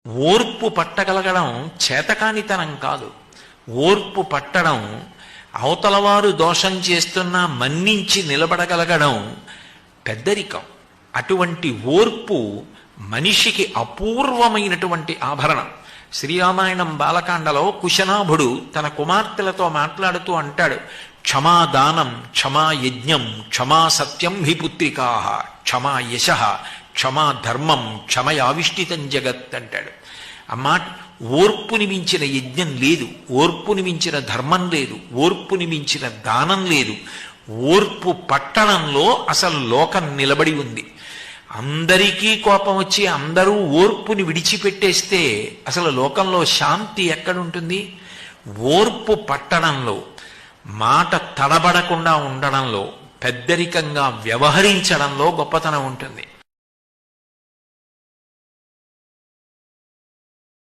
ఓర్పు పట్టగలగడం చేతకానితనం కాదు. ఓర్పు పట్టడం, అవతలవారు దోషం చేస్తున్నా మన్నించి నిలబడగలగడం పెద్దరికం. అటువంటి ఓర్పు మనిషికి అపూర్వమైనటువంటి ఆభరణం. శ్రీరామాయణం బాలకాండలో కుశనాభుడు తన కుమార్తెలతో మాట్లాడుతూ అంటాడు, క్షమాదానం, క్షమా యజ్ఞం, క్షమా సత్యం హి పుత్రికా, క్షమా యశ, క్షమా ధర్మం, క్షమయావిష్టితం జగత్ అంటాడు. అమ్మా, ఓర్పుని మించిన యజ్ఞం లేదు, ఓర్పుని మించిన ధర్మం లేదు, ఓర్పుని మించిన దానం లేదు. ఓర్పు పట్టణంలో అసలు లోకం నిలబడి ఉంది. అందరికీ కోపం వచ్చి అందరూ ఓర్పుని విడిచిపెట్టేస్తే అసలు లోకంలో శాంతి ఎక్కడుంటుంది? ఓర్పు పట్టడంలో, మాట తడబడకుండా ఉండడంలో, పెద్దరికంగా వ్యవహరించడంలో గొప్పతనం ఉంటుంది.